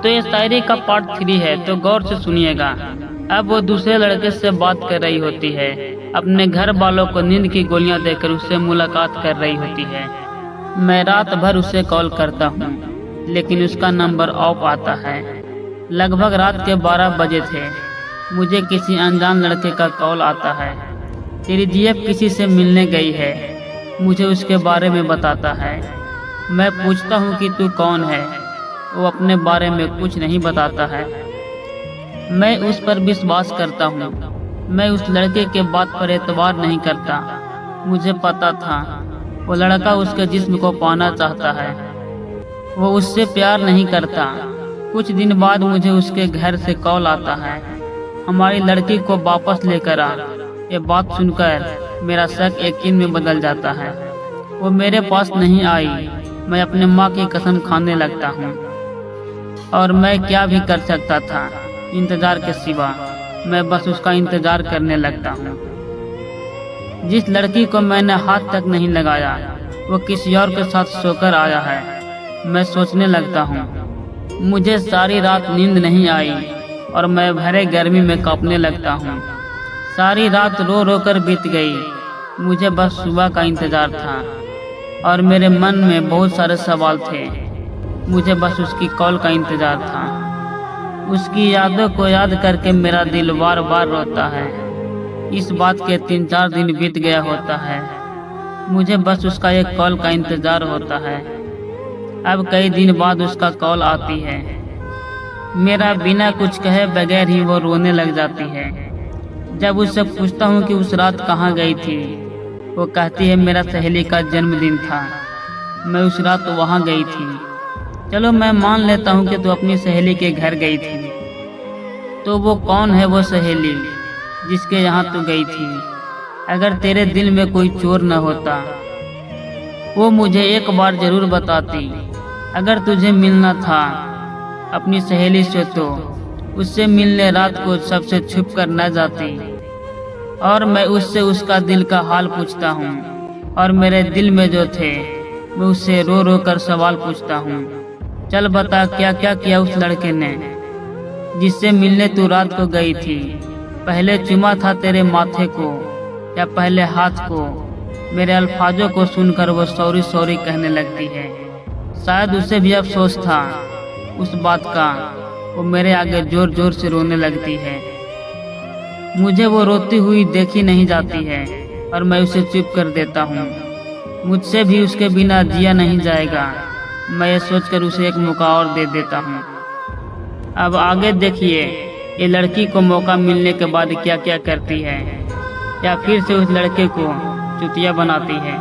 तो ये शायरी का पार्ट 3 है, तो गौर से सुनिएगा। अब वो दूसरे लड़के से बात कर रही होती है, अपने घर वालों को नींद की गोलियां देकर उससे मुलाकात कर रही होती है। मैं रात भर उसे कॉल करता हूँ, लेकिन उसका नंबर ऑफ आता है। लगभग रात के 12 बजे थे। मुझे किसी अनजान लड़के का कॉल आता है, तेरी जीएफ किसी से मिलने गई है। मुझे उसके बारे में बताता है। मैं पूछता हूँ कि तू कौन है। वो अपने बारे में कुछ नहीं बताता है। मैं उस पर विश्वास करता हूँ। मैं उस लड़के के बात पर एतबार नहीं करता। मुझे पता था वो लड़का उसके जिस्म को पाना चाहता है, वो उससे प्यार नहीं करता। कुछ दिन बाद मुझे उसके घर से कॉल आता है, हमारी लड़की को वापस लेकर आ। ये बात सुनकर मेरा शक यकीन में बदल जाता है। वो मेरे पास नहीं आई। मैं अपने माँ की कसम खाने लगता हूँ, और मैं क्या भी कर सकता था इंतजार के सिवा। मैं बस उसका इंतजार करने लगता हूँ। जिस लड़की को मैंने हाथ तक नहीं लगाया, वो किसी और के साथ सोकर आया है। मैं सोचने लगता हूँ। मुझे सारी रात नींद नहीं आई और मैं भरे गर्मी में कांपने लगता हूँ। सारी रात रो रो कर बीत गई। मुझे बस सुबह का इंतजार था और मेरे मन में बहुत सारे सवाल थे। मुझे बस उसकी कॉल का इंतजार था। उसकी यादों को याद करके मेरा दिल बार बार रोता है। इस बात के 3-4 दिन बीत गया होता है। मुझे बस उसका एक कॉल का इंतजार होता है। अब कई दिन बाद उसका कॉल आती है। मेरा बिना कुछ कहे बगैर ही वो रोने लग जाती है। जब उससे पूछता हूँ कि उस रात कहाँ गई थी, वो कहती है मेरा सहेली का जन्मदिन था, मैं उस रात वहाँ गई थी। चलो मैं मान लेता हूँ कि तू अपनी सहेली के घर गई थी, तो वो कौन है वो सहेली जिसके यहाँ तू गई थी? अगर तेरे दिल में कोई चोर न होता, वो मुझे एक बार जरूर बताती। अगर तुझे मिलना था अपनी सहेली से, तो उससे मिलने रात को सबसे छुप कर न जाती। और मैं उससे उसका दिल का हाल पूछता हूँ, और मेरे दिल में जो थे मैं उससे रो रो कर सवाल पूछता हूँ। चल बता, क्या क्या किया उस लड़के ने जिससे मिलने तू रात को गई थी? पहले चुमा था तेरे माथे को या पहले हाथ को? मेरे अल्फाजों को सुनकर वो सॉरी सॉरी कहने लगती है। शायद उसे भी अफसोस था उस बात का। वो मेरे आगे जोर जोर से रोने लगती है। मुझे वो रोती हुई देखी नहीं जाती है और मैं उसे चुप कर देता हूँ। मुझसे भी उसके बिना जिया नहीं जाएगा। मैं ये सोचकर उसे एक मौका और दे देता हूँ। अब आगे देखिए, ये लड़की को मौका मिलने के बाद क्या क्या करती है, या फिर से उस लड़के को चुतिया बनाती है।